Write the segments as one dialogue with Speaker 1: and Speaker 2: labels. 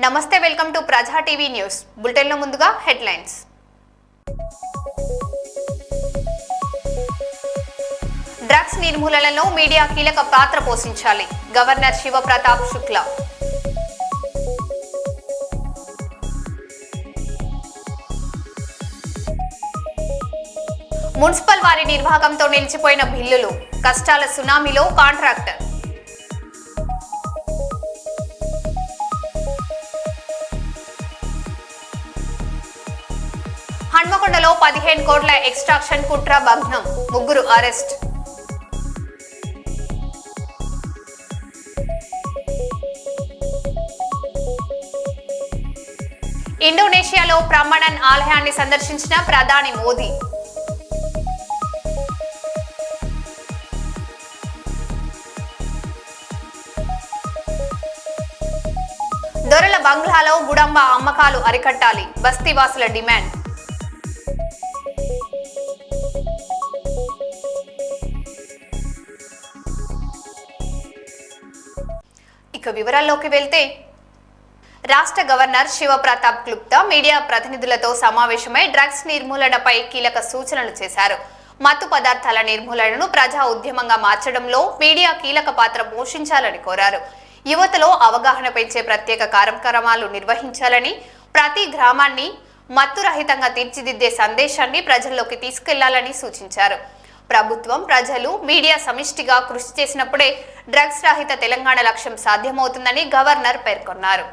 Speaker 1: నమస్తే, welcome to ప్రజా TV news bulletin లో ముందుగా హెడ్లైన్స్. డ్రగ్స్ నిర్మూలనలో మీడియా కీలక పాత్ర పోషించాలి. గవర్నర్ శివప్రతాప్ శుక్లా. మున్సిపల్ వారి నిర్వాహకంతో నిలిచిపోయిన బిల్లులు, కష్టాల సునామీలో కాంట్రాక్టర్. హన్మకొండలో 15 కోట్ల ఎక్స్ట్రాక్షన్ కుట్ర భగ్నం, 3 అరెస్ట్. ఇండోనేషియాలో బ్రహ్మణన్ ఆలయాన్ని సందర్శించిన ప్రధాని మోదీ. దొరల బంగ్లాలో గుడంబ అమ్మకాలు అరికట్టాలి, బస్తీవాసుల డిమాండ్. ఇక వివరాల్లోకి వెళ్తే, రాష్ట్ర గవర్నర్ శివప్రతాప్ శుక్లా మీడియా ప్రతినిధులతో సమావేశమై డ్రగ్స్ నిర్మూలనపై కీలక సూచనలు చేశారు. మత్తు పదార్థాల నిర్మూలనను ప్రజా ఉద్యమంగా మార్చడంలో మీడియా కీలక పాత్ర పోషించాలని కోరారు. యువతలో అవగాహన పెంచే ప్రత్యేక కార్యక్రమాలు నిర్వహించాలని, ప్రతి గ్రామాన్ని మత్తు రహితంగా తీర్చిదిద్దే సందేశాన్ని ప్రజల్లోకి తీసుకెళ్లాలని సూచించారు. ప్రభుత్వం, ప్రజలు, మీడియా సమిష్టిగా కృషి చేసినప్పుడే డ్రగ్స్ రహిత తెలంగాణ లక్ష్యం సాధ్యమవుతుందని గవర్నర్ పేర్కొన్నారు.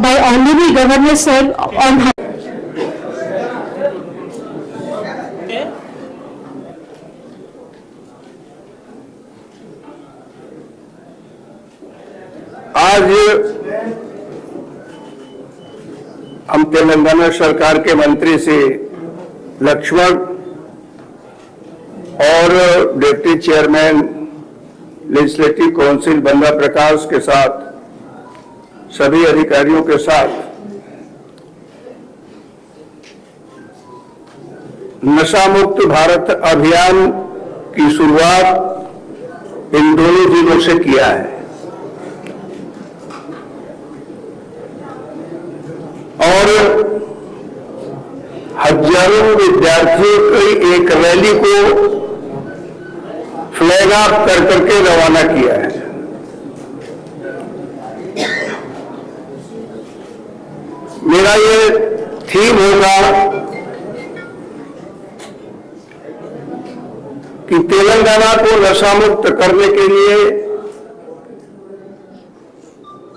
Speaker 2: By Honorable Governor Sir on
Speaker 3: आज हम तेलंगाना सरकार के मंत्री से लक्ष्मण और डिप्टी चेयरमैन लेजिस्लेटिव काउंसिल बंदा प्रकाश के साथ सभी अधिकारियों के साथ नशा मुक्त भारत अभियान की शुरुआत इन दोनों जिलों से किया है और हजारों विद्यार्थियों की एक रैली को फ्लैग ऑफ कर करके रवाना किया है। मेरा ये थीम होगा कि तेलंगाना को नशा मुक्त करने के लिए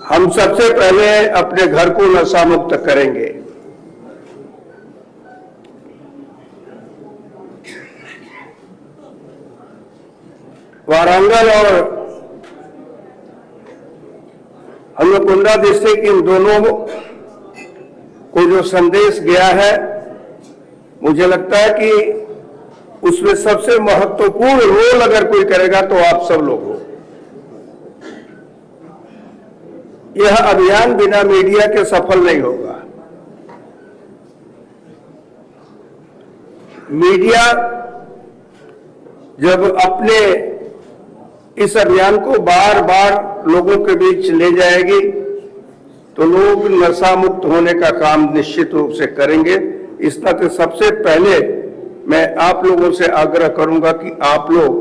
Speaker 3: हम सबसे पहले अपने घर को नशा मुक्त करेंगे। वारंगल और हनुमकुंडा डिस्ट्रिक्ट, इन दोनों को जो संदेश गया है, मुझे लगता है कि उसमें सबसे महत्वपूर्ण रोल अगर कोई करेगा तो आप सब लोग हो। यह अभियान बिना मीडिया के सफल नहीं होगा। मीडिया जब अपने इस अभियान को बार बार लोगों के बीच ले जाएगी तो लोग नशा मुक्त होने का काम निश्चित रूप से करेंगे। इस नाते सबसे पहले मैं आप लोगों से आग्रह करूंगा कि आप लोग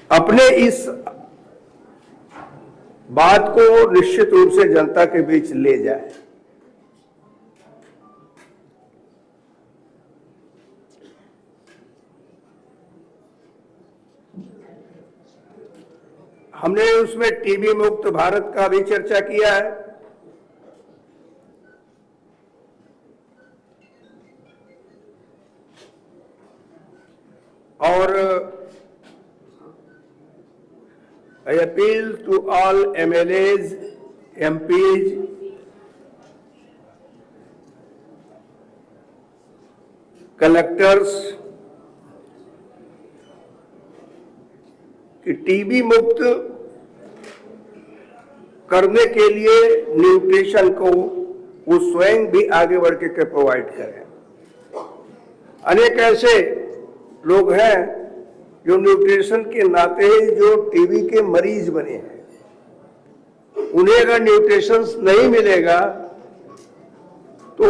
Speaker 3: अपने इस बात को निश्चित रूप से जनता के बीच ले जाए। हमने उसमें टीबी मुक्त भारत का भी चर्चा किया है और I appeal to all MLAs, MPs, collectors कि टीबी मुक्त करने के लिए न्यूट्रिशन को वो स्वयं भी आगे बढ़ के प्रोवाइड करें। अनेक ऐसे लोग हैं जो न्यूट्रिशन के नाते जो टीबी के मरीज बने हैं, उन्हें अगर न्यूट्रिशन नहीं मिलेगा तो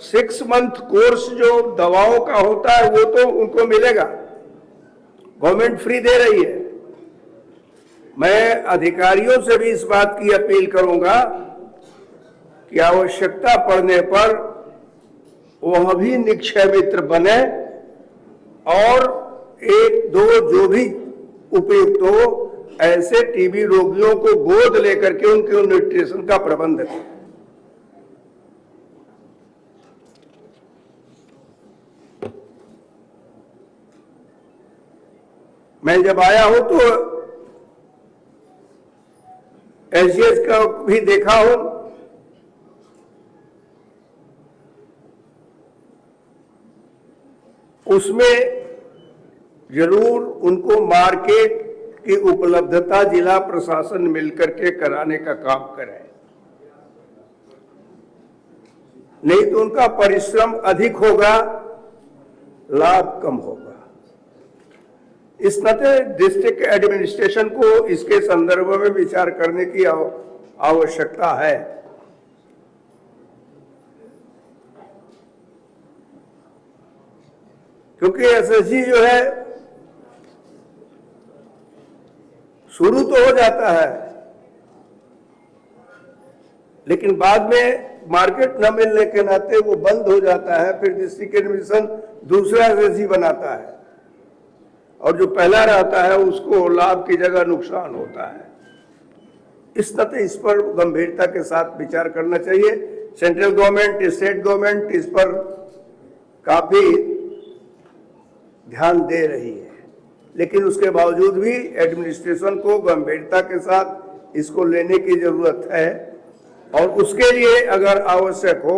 Speaker 3: 6 मंथ कोर्स जो दवाओं का होता है वो तो उनको मिलेगा, गवर्नमेंट फ्री दे रही है। मैं अधिकारियों से भी इस बात की अपील करूंगा कि आवश्यकता पड़ने पर वह भी निक्षय मित्र बने और 1-2 जो भी उपयुक्त हो ऐसे टीबी रोगियों को गोद लेकर के उनके न्यूट्रिशन का प्रबंध करें। मैं जब आया हूं तो एसजीएस का भी देखा हूं, उसमें जरूर उनको मार्केट की उपलब्धता जिला प्रशासन मिलकर के कराने का काम करे, नहीं तो उनका परिश्रम अधिक होगा, लाभ कम होगा। इस नाते डिस्ट्रिक्ट एडमिनिस्ट्रेशन को इसके संदर्भ में विचार करने की आवश्यकता है। क्योंकि एसएसजी जो है शुरू तो हो जाता है लेकिन बाद में मार्केट न मिलने के नाते वो बंद हो जाता है, फिर डिस्ट्रिक्ट एडमिनिस्ट्रेशन दूसरा एसएसजी बनाता है और जो पहला रहता है उसको लाभ की जगह नुकसान होता है। इस नाते इस पर गंभीरता के साथ विचार करना चाहिए। सेंट्रल गवर्नमेंट, स्टेट गवर्नमेंट इस पर काफी ध्यान दे रही है, लेकिन उसके बावजूद भी एडमिनिस्ट्रेशन को गंभीरता के साथ इसको लेने की जरूरत है और उसके लिए अगर आवश्यक हो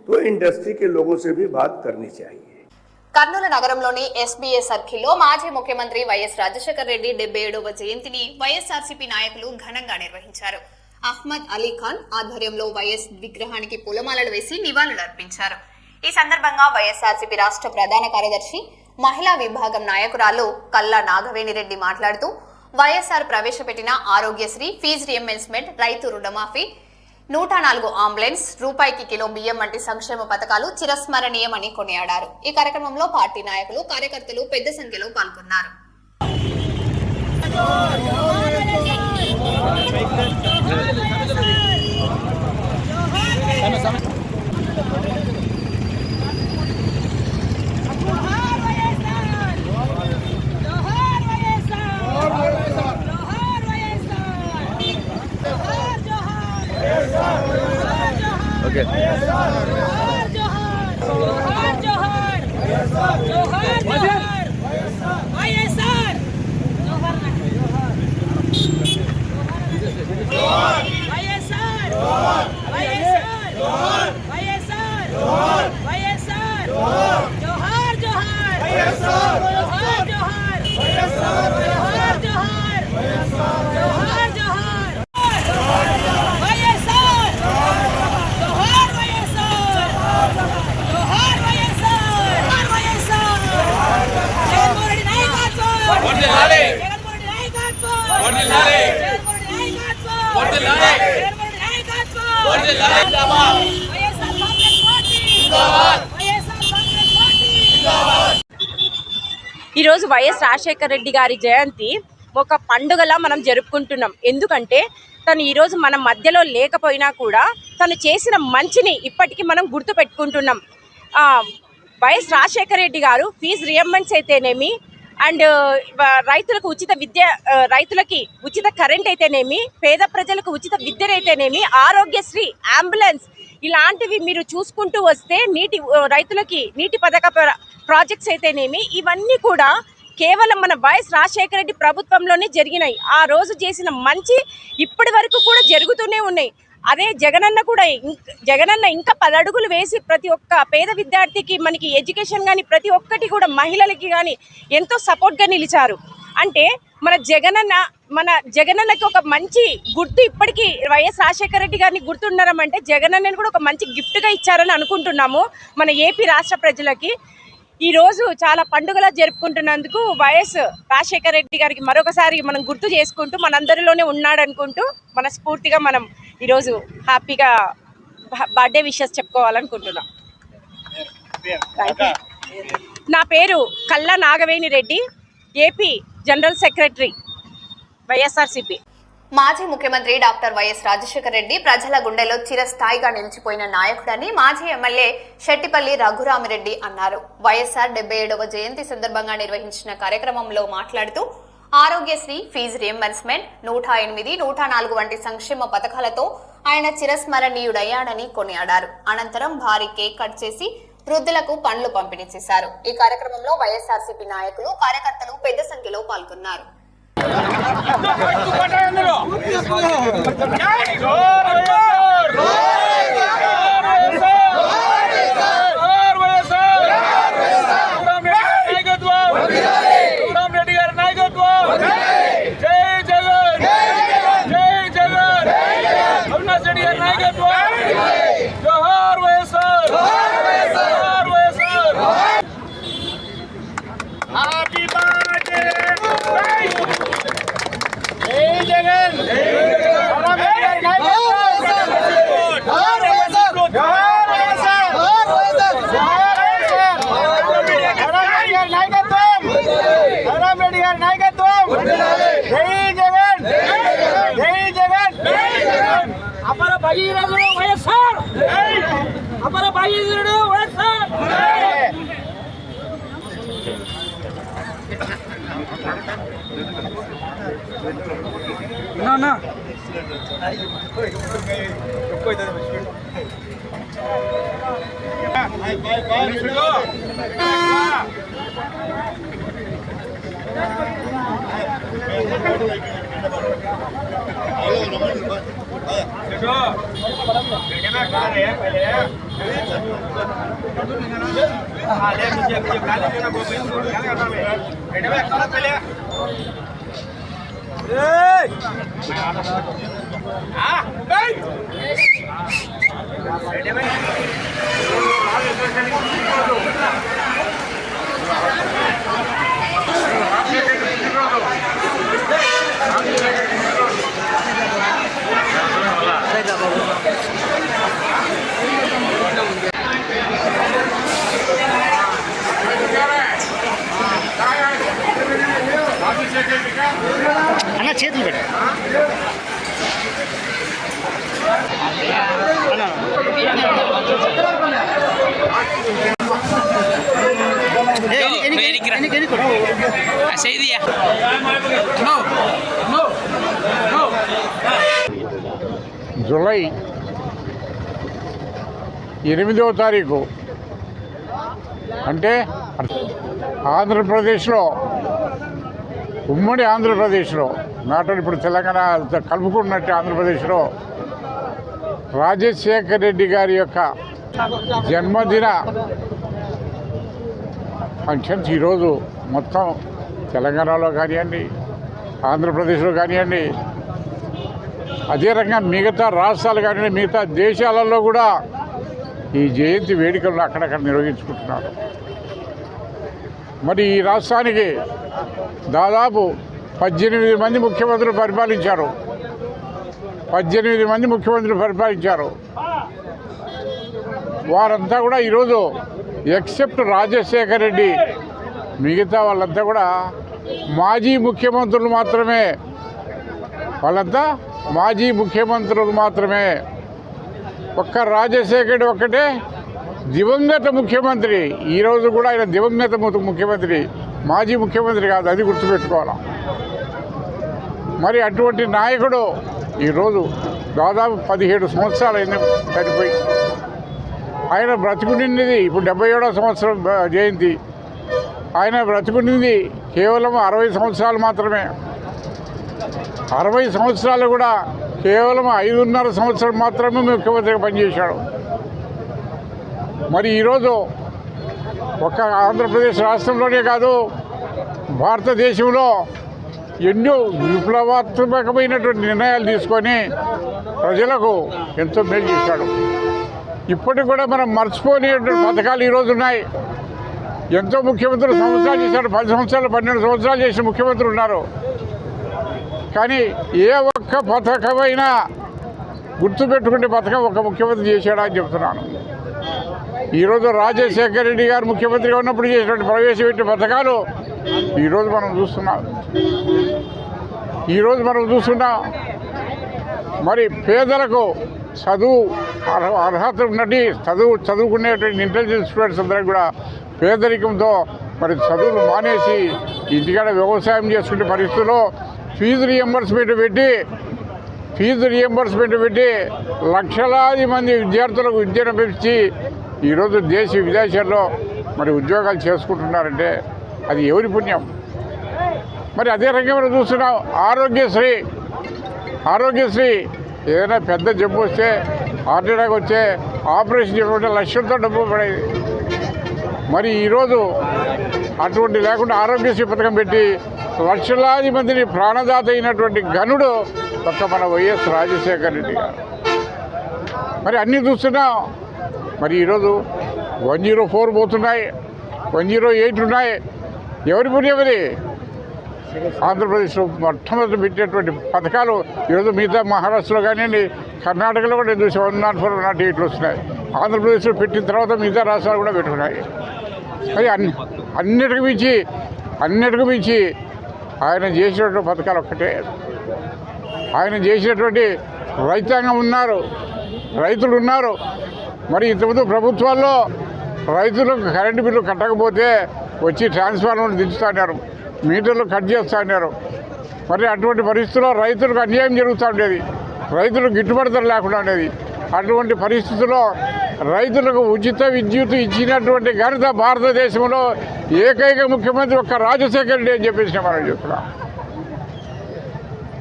Speaker 3: तो इंडस्ट्री के लोगों से भी बात करनी चाहिए।
Speaker 1: కర్నూలు నగరంలోని ఎస్బీఏ సర్కిల్లో మాజీ ముఖ్యమంత్రి వైఎస్ రాజశేఖర రెడ్డి 77వ జయంతిని వైఎస్ఆర్సీపీ నాయకులు ఘనంగా నిర్వహించారు. అహ్మద్ అలీ ఖాన్ ఆధ్వర్యంలో వైఎస్ విగ్రహానికి పూలమాలలు వేసి నివాళులర్పించారు. ఈ సందర్భంగా వైఎస్ఆర్సీపీ రాష్ట్ర ప్రధాన కార్యదర్శి మహిళా విభాగం నాయకురాలు కల్లా నాగవేణిరెడ్డి మాట్లాడుతూ వైఎస్ఆర్ ప్రవేశపెట్టిన ఆరోగ్యశ్రీ, ఫీజు రియంబర్స్మెంట్, రైతు రుణమాఫీ, 104 అంబులెన్స్, రూపాయికి కిలో బియ్యం వంటి సంక్షేమ పథకాలు చిరస్మరణీయమని కొనియాడారు. ఈ కార్యక్రమంలో పార్టీ నాయకులు, కార్యకర్తలు పెద్ద సంఖ్యలో పాల్గొన్నారు.
Speaker 4: Okay.
Speaker 5: ఈరోజు వైఎస్ రాజశేఖర రెడ్డి గారి జయంతి ఒక పండుగలా మనం జరుపుకుంటున్నాం. ఎందుకంటే తను ఈరోజు మన మధ్యలో లేకపోయినా కూడా తను చేసిన మంచిని ఇప్పటికీ మనం గుర్తు పెట్టుకుంటున్నాం. వైఎస్ రాజశేఖర రెడ్డి గారు ఫీజు రియంబర్స్మెంట్స్ అయితేనేమి, అండ్ రైతులకు ఉచిత విద్య, రైతులకి ఉచిత కరెంట్ అయితేనేమి, పేద ప్రజలకు ఉచిత విద్యనైతేనేమి, ఆరోగ్యశ్రీ, అంబులెన్స్ ఇలాంటివి మీరు చూసుకుంటూ వస్తే రైతులకి నీటి పథక ప్రాజెక్ట్స్ అయితేనేమి, ఇవన్నీ కూడా కేవలం మన వైఎస్ రాజశేఖర రెడ్డి ప్రభుత్వంలోనే జరిగినాయి. ఆ రోజు చేసిన మంచి ఇప్పటి వరకు కూడా జరుగుతూనే ఉన్నాయి. అదే జగనన్న ఇంకా 10 అడుగులు వేసి ప్రతి ఒక్క పేద విద్యార్థికి మనకి ఎడ్యుకేషన్ కానీ ప్రతి ఒక్కటి కూడా మహిళలకి కానీ ఎంతో సపోర్ట్గా నిలిచారు. అంటే మన జగనన్నకి ఒక మంచి గుర్తు ఇప్పటికీ వైఎస్ రాజశేఖర రెడ్డి గారిని గుర్తుండడం జగనన్నని కూడా ఒక మంచి గిఫ్ట్గా ఇచ్చారని అనుకుంటున్నాము మన ఏపీ రాష్ట్ర ప్రజలకి. ఈరోజు చాలా పండుగలా జరుపుకుంటున్నందుకు వైఎస్ రాజశేఖర రెడ్డి గారికి మరొకసారి మనం గుర్తు చేసుకుంటూ మనందరిలోనే ఉన్నాడు అనుకుంటూ మనస్ఫూర్తిగా మనం ఈరోజు హ్యాపీగా బర్త్డే విషెస్ చెప్పుకోవాలనుకుంటున్నాం. నా పేరు కల్లా Nagaveni Reddy, AP general secretary, YSRCP.
Speaker 1: మాజీ ముఖ్యమంత్రి డాక్టర్ వైఎస్ రాజశేఖర రెడ్డి ప్రజల గుండెలో చిరస్థాయిగా నిలిచిపోయిన నాయకుడని మాజీ ఎమ్మెల్యే శెట్టిపల్లి రఘురామిరెడ్డి అన్నారు. వైఎస్ఆర్ 77వ జయంతి సందర్భంగా నిర్వహించిన కార్యక్రమంలో మాట్లాడుతూ ఆరోగ్యశ్రీ, ఫీజు రియంబర్స్మెంట్, 108, 104 వంటి సంక్షేమ పథకాలతో ఆయన చిరస్మరణీయుడయ్యాడని కొనియాడారు. అనంతరం భారీ కేక్ కట్ చేసి వృద్ధులకు పండ్లు పంపిణీ చేశారు. ఈ కార్యక్రమంలో వైఎస్ఆర్సీపీ నాయకులు, కార్యకర్తలు పెద్ద సంఖ్యలో పాల్గొన్నారు.
Speaker 6: Gracias.
Speaker 4: అన్న చేతులు పెట్టు
Speaker 6: జూలై 8వ తారీఖు అంటే ఆంధ్రప్రదేశ్లో, ఉమ్మడి ఆంధ్రప్రదేశ్లో, నాట్ ఇప్పుడు తెలంగాణ కలుపుకున్నట్టు ఆంధ్రప్రదేశ్లో రాజశేఖర్ రెడ్డి గారి యొక్క జన్మదిన ఫంక్షన్స్ ఈరోజు మొత్తం తెలంగాణలో కానివ్వండి, ఆంధ్రప్రదేశ్లో కానివ్వండి, అదే రకంగా మిగతా రాష్ట్రాలు కానివ్వండి, మిగతా దేశాలలో కూడా ఈ జయంతి వేడుకలను అక్కడక్కడ నిర్వహించుకుంటున్నారు. మరి ఈ రాష్ట్రానికి దాదాపు 18 మంది ముఖ్యమంత్రులు పరిపాలించారు. 18 మంది ముఖ్యమంత్రులు పరిపాలించారు. వారంతా కూడా ఈరోజు ఎక్సెప్ట్ రాజశేఖర్ రెడ్డి, మిగతా వాళ్ళంతా కూడా మాజీ ముఖ్యమంత్రులు మాత్రమే. వాళ్ళంతా మాజీ ముఖ్యమంత్రులు మాత్రమే. ఒక్క రాజశేఖర్ ఒక్కటే దివంగత ముఖ్యమంత్రి. ఈరోజు కూడా ఆయన దివంగత ముఖ్యమంత్రి, మాజీ ముఖ్యమంత్రి కాదు, అది గుర్తుపెట్టుకోవాలి. మరి అటువంటి నాయకుడు ఈరోజు దాదాపు 17 సంవత్సరాలు అయింది చనిపోయి. ఆయన బ్రతుకునింది ఇప్పుడు 77వ సంవత్సరం జయంతి. ఆయన బ్రతుకునింది కేవలం 60 సంవత్సరాలు మాత్రమే. 60 సంవత్సరాలు కూడా కేవలం 5.5 సంవత్సరం మాత్రమే ముఖ్యమంత్రిగా పనిచేశాడు. మరి ఈరోజు ఒక్క ఆంధ్రప్రదేశ్ రాష్ట్రంలోనే కాదు, భారతదేశంలో ఎన్నో విప్లవాత్మకమైనటువంటి నిర్ణయాలు తీసుకొని ప్రజలకు ఎంతో మేలు చేశాడు. ఇప్పటికి కూడా మనం మర్చిపోలేనటువంటి పథకాలు ఈరోజు ఉన్నాయి. ఎంతో ముఖ్యమంత్రులు సంవత్సరాలు చేశారు, 10 సంవత్సరాలు 12 సంవత్సరాలు చేసిన ముఖ్యమంత్రులు ఉన్నారు. కానీ ఏ ఒక్క పథకమైనా గుర్తుపెట్టుకునే పథకం ఒక ముఖ్యమంత్రి చేశాడా అని చెప్తున్నాను. ఈరోజు రాజశేఖర్ రెడ్డి గారు ముఖ్యమంత్రిగా ఉన్నప్పుడు చేసినటువంటి ప్రవేశపెట్టిన పథకాలు ఈరోజు మనం చూస్తున్నాం. మరి పేదలకు చదువు అర్హత ఉన్నట్టు చదువుకునేటువంటి ఇంటెలిజెన్స్ స్టూడెంట్స్ అందరికి కూడా పేదరికంతో మరి చదువులు మానేసి ఇంటికాడ వ్యవసాయం చేసుకునే పరిస్థితుల్లో ఫీజు రియంబర్స్మెంట్ పెట్టి లక్షలాది మంది విద్యార్థులకు విద్యను పెంచి ఈరోజు దేశ విదేశాల్లో మరి ఉద్యోగాలు చేసుకుంటున్నారంటే అది ఎవరి పుణ్యం? మరి అదే రకంగా మనం చూస్తున్నాం. ఆరోగ్యశ్రీ ఏదైనా పెద్ద జబ్బు వస్తే, హార్ట్ అటాక్ వచ్చే ఆపరేషన్ చేయడం లక్షలతో డబ్బు పడేది. మరి ఈరోజు అటువంటి లేకుండా ఆరోగ్యశ్రీ పథకం పెట్టి లక్షలాది మందిని ప్రాణదాత అయినటువంటి ఘనుడు ఒక్క మన వైఎస్ రాజశేఖర్ రెడ్డి గారు. మరి అన్నీ చూస్తున్నాం. మరి ఈరోజు 104 పోతున్నాయి, 108 ఉన్నాయి. ఎవరి పుణ్యం అది? ఆంధ్రప్రదేశ్లో మొట్టమొదటి పెట్టేటువంటి పథకాలు ఈరోజు మిగతా మహారాష్ట్రలో కానివ్వండి, కర్ణాటకలో కూడా 104, 108 వస్తున్నాయి. ఆంధ్రప్రదేశ్లో పెట్టిన తర్వాత మిగతా రాష్ట్రాలు కూడా పెట్టుకున్నాయి. అది అన్నిటికి మించి ఆయన చేసినటువంటి పథకాలు ఒక్కటే. ఆయన చేసినటువంటి రైతాంగం ఉన్నారు, రైతులు ఉన్నారు. మరి ఇంతకుముందు ప్రభుత్వాల్లో రైతులకు కరెంటు బిల్లు కట్టకపోతే వచ్చి ట్రాన్స్ఫార్మర్లు దించుతున్నారు, మీటర్లు కట్ చేస్తున్నారు. మరి అటువంటి పరిస్థితుల్లో రైతులకు అన్యాయం జరుగుతూ ఉండేది, రైతులకు గిట్టుబాటు ధర లేకుండా ఉండేది. అటువంటి పరిస్థితుల్లో రైతులకు ఉచిత విద్యుత్ ఇచ్చినటువంటి ఘనత భారతదేశంలో ఏకైక ముఖ్యమంత్రి ఒక్క రాజశేఖర్ రెడ్డి అని చెప్పేసి మనం చెప్తున్నాం.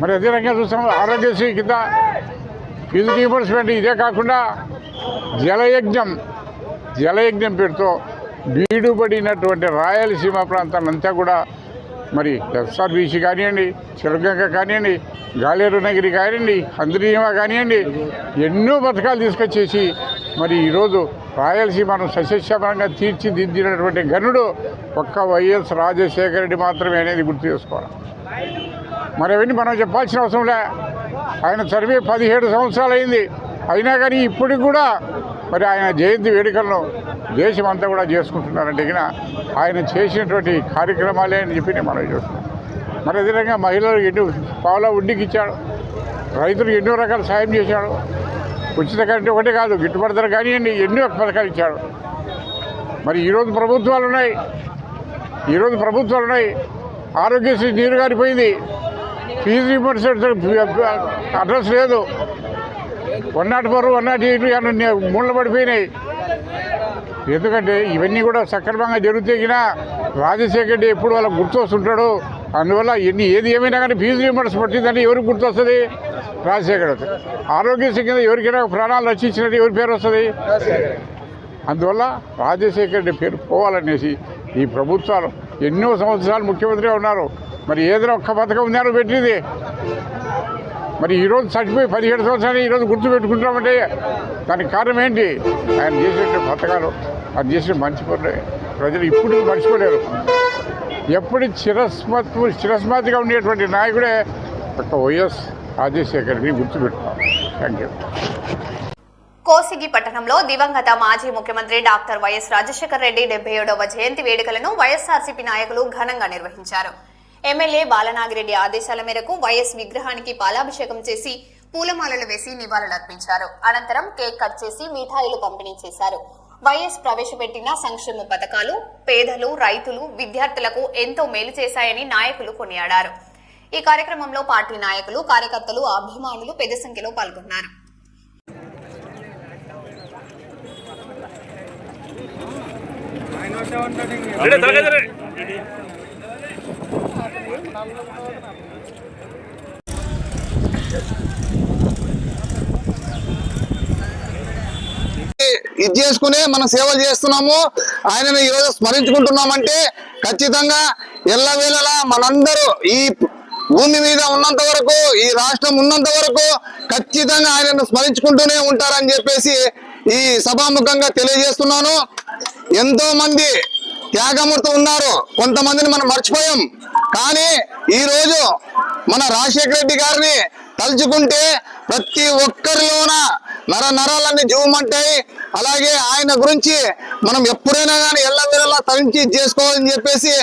Speaker 6: మరి అదే రకంగా చూస్తాం. ఆరోగ్యశ్రీ కింద ఫీజు రీయింబర్స్మెంట్, ఇదే కాకుండా జలయజ్ఞం పేరుతో బీడుబడినటువంటి రాయలసీమ ప్రాంతాలంతా కూడా మరి ఎస్ఆర్బీసీ కానివ్వండి, చిలగంగ కానివ్వండి, గాలేరు నగిరి కానివ్వండి, హంద్రీమ కానివ్వండి, ఎన్నో పథకాలు తీసుకొచ్చేసి మరి ఈరోజు రాయలసీమను సస్యశ్యామలంగా తీర్చిదిద్దినటువంటి ఘనుడు ఒక్క వైఎస్ రాజశేఖర రెడ్డి మాత్రమే అనేది గుర్తు చేసుకోవాలి. మరి అవన్నీ మనం చెప్పాల్సిన అవసరంలే. ఆయన చదివి 17 సంవత్సరాలు అయింది. అయినా కానీ ఇప్పటికి కూడా మరి ఆయన జయంతి వేడుకలను దేశమంతా కూడా చేసుకుంటున్నారంటే ఆయన చేసినటువంటి కార్యక్రమాలే అని చెప్పి మనం చూస్తున్నాం. మరి అదేవిధంగా మహిళలకు ఎన్నో పావుల వడ్డీకి ఇచ్చాడు, రైతులకు ఎన్నో రకాల సాయం చేశాడు. ఉచిత కరెంటు ఒకటే కాదు, గిట్టుబాటు ధర కానివ్వండి, ఎన్నో పథకాలు ఇచ్చాడు. మరి ఈరోజు ప్రభుత్వాలు ఉన్నాయి, ఆరోగ్యశ్రీ నీరు గారిపోయింది, ఫీజు రీయింబర్స్మెంట్ అడ్రస్ లేదు, 104, 108 మూల పడిపోయినాయి. ఎందుకంటే ఇవన్నీ కూడా సక్రమంగా జరుగుతాయినా రాజశేఖర్ రెడ్డి ఎప్పుడు వాళ్ళకి గుర్తొస్తుంటాడు. అందువల్ల ఏది ఏమైనా కానీ ఫీజు రీయింబర్స్మెంట్ పట్టిందంటే ఎవరికి గుర్తొస్తుంది? రాజశేఖర్ వస్తుంది. ఆరోగ్యశ్రీ కింద ఎవరికైనా ప్రాణాలు రక్షించినట్టు ఎవరి పేరు వస్తుంది? అందువల్ల రాజశేఖర్ రెడ్డి పేరు పోవాలనేసి ఈ ప్రభుత్వాలు ఎన్నో సంవత్సరాలు ముఖ్యమంత్రిగా ఉన్నారు. మరి ఏదైనా ఒక్క పథకం ఉందని పెట్టింది. మరి ఈరోజు చచ్చిపోయి 17 సంవత్సరాలు ఈరోజు గుర్తు పెట్టుకుంటామంటే దానికి కారణం ఏంటి? ఆయన చేసే పథకాలు, అది చేసిన మంచి పనులు ప్రజలు ఇప్పుడు మర్చిపోలేరు. ఎప్పుడు చిరస్మృతిగా ఉండేటువంటి నాయకుడే ఒక వైఎస్ రాజశేఖర్ రెడ్డిని గుర్తుపెట్టుకోవాలి. Thank you.
Speaker 1: కోసిగి పట్టణంలో దివంగత మాజీ ముఖ్యమంత్రి డాక్టర్ వైఎస్ రాజశేఖర్ రెడ్డి 77వ జయంతి వేడుకలను వైఎస్ఆర్సీపీ నాయకులు ఘనంగా నిర్వహించారు. ఎమ్మెల్యే బాలనాగిరెడ్డి ఆదేశాల మేరకు వైఎస్ విగ్రహానికి పాలాభిషేకం చేసి పూలమాలలు వేసి నివాళులర్పించారు. అనంతరం కేక్ కట్ చేసి మిఠాయిలు పంపిణీ చేశారు. వైఎస్ ప్రవేశపెట్టిన సంక్షేమ పథకాలు పేదలు, రైతులు, విద్యార్థులకు ఎంతో మేలు చేశాయని నాయకులు కొనియాడారు. ఈ కార్యక్రమంలో పార్టీ నాయకులు, కార్యకర్తలు, అభిమానులు పెద్ద సంఖ్యలో పాల్గొన్నారు.
Speaker 4: ఇది చేసుకునే మనం సేవలు చేస్తున్నాము. ఆయనను ఈరోజు స్మరించుకుంటున్నామంటే ఖచ్చితంగా ఎల్లవేళలా మనందరూ ఈ భూమి మీద ఉన్నంత వరకు, ఈ రాష్ట్రం ఉన్నంత వరకు ఖచ్చితంగా ఆయనను స్మరించుకుంటూనే ఉంటారని చెప్పేసి ఈ సభాముఖంగా తెలియజేస్తున్నాను. ఎంతో మంది త్యాగమూర్తులు ఉన్నారు, కొంతమందిని మనం మర్చిపోయాం. కానీ ఈ రోజు మన రాజశేఖర రెడ్డి గారిని తలుచుకుంటే ప్రతి ఒక్కరిలోన నరాలన్నీ జీవమంటాయి. అలాగే ఆయన గురించి మనం ఎప్పుడైనా కానీ ఎల్లవేళలా తరించి చేసుకోవాలని చెప్పేసి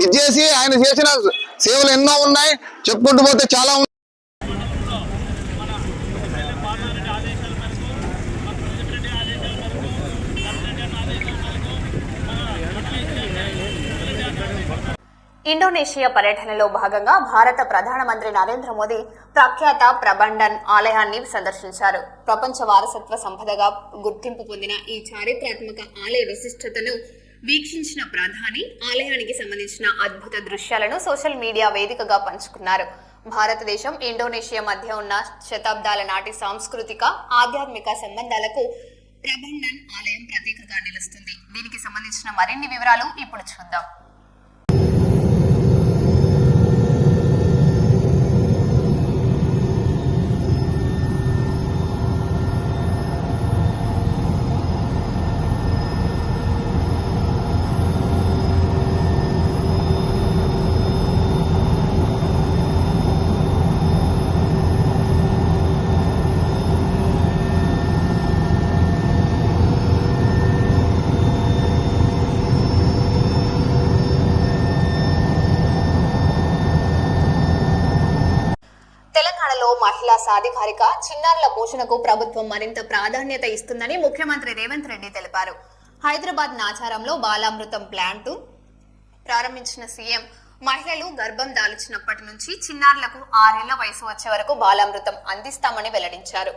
Speaker 4: ఇది చేసి ఆయన చేసిన సేవలు ఎన్నో ఉన్నాయి, చెప్పుకుంటూ పోతే చాలా ఉన్నాయి.
Speaker 1: ఇండోనేషియా పర్యటనలో భాగంగా భారత ప్రధానమంత్రి నరేంద్ర మోదీ ప్రఖ్యాత ప్రభండన్ ఆలయాన్ని సందర్శించారు. ప్రపంచ వారసత్వ సంపదగా గుర్తింపు పొందిన ఈ చారిత్రాత్మక ఆలయ విశిష్టతను వీక్షించిన ప్రధాని ఆలయానికి సంబంధించిన అద్భుత దృశ్యాలను సోషల్ మీడియా వేదికగా పంచుకున్నారు. భారతదేశం, ఇండోనేషియా మధ్య ఉన్న శతాబ్దాల నాటి సాంస్కృతిక, ఆధ్యాత్మిక సంబంధాలకు ప్రభండన్ ఆలయం ప్రతీకగా నిలుస్తుంది. దీనికి సంబంధించిన మరిన్ని వివరాలు ఇప్పుడు చూద్దాం. మహిళా సాధికారిక, చిన్నారుల పోషణకు ప్రభుత్వం మరింత ప్రాధాన్యత ఇస్తుందని ముఖ్యమంత్రి రేవంత్ రెడ్డి తెలిపారు. హైదరాబాద్ నాచారంలో బాలామృతం ప్లాంట్ ప్రారంభించిన సీఎం మహిళలు గర్భం దాల్చినప్పటి నుంచి చిన్నారులకు 6 ఏళ్ల వయసు వచ్చే వరకు బాలామృతం అందిస్తామని వెల్లడించారు.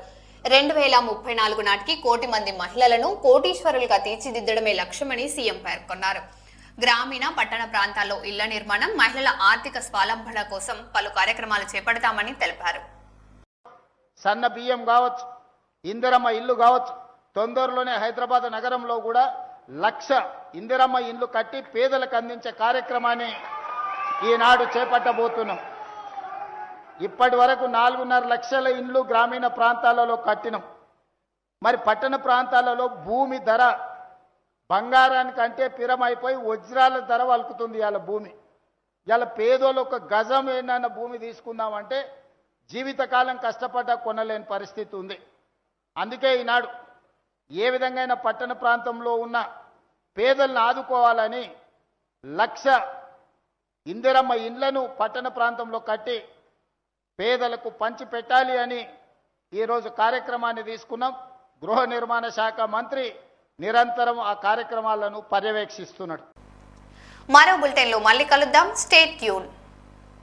Speaker 1: 2034 నాటికి 1 కోటి మంది మహిళలను కోటీశ్వరులుగా తీర్చిదిద్దడమే లక్ష్యమని సీఎం పేర్కొన్నారు. గ్రామీణ, పట్టణ ప్రాంతాల్లో ఇళ్ల నిర్మాణం, మహిళల ఆర్థిక స్వావలంబన కోసం పలు కార్యక్రమాలు చేపడతామని తెలిపారు.
Speaker 7: సన్న బియ్యం కావచ్చు, ఇందిరమ్మ ఇల్లు కావచ్చు, తొందరలోనే హైదరాబాద్ నగరంలో కూడా 1,00,000 ఇందిరమ్మ ఇల్లు కట్టి పేదలకు అందించే కార్యక్రమాన్ని ఈనాడు చేపట్టబోతున్నాం. ఇప్పటి వరకు 4.5 లక్షల ఇండ్లు గ్రామీణ ప్రాంతాలలో కట్టినాం. మరి పట్టణ ప్రాంతాలలో భూమి ధర బంగారానికంటే పిరమైపోయి వజ్రాల ధర వలుకుతుంది. ఇవాళ భూమి, ఇవాళ పేదోళ్ళు ఒక గజం ఏదైనా భూమి తీసుకుందామంటే జీవితకాలం కష్టపడ్డా కొనలేని పరిస్థితి ఉంది. అందుకే ఈనాడు ఏ విధంగా పట్టణ ప్రాంతంలో ఉన్న పేదలను ఆదుకోవాలని 1,00,000 ఇందిరమ్మ ఇండ్లను పట్టణ ప్రాంతంలో కట్టి పేదలకు పంచి పెట్టాలి అని ఈరోజు కార్యక్రమాన్ని తీసుకున్నాం. గృహ నిర్మాణ శాఖ మంత్రి నిరంతరం ఆ కార్యక్రమాలను పర్యవేక్షిస్తున్నాడు.
Speaker 1: మరో బులెటిన్లో మళ్ళీ కలుద్దాం. Stay tune.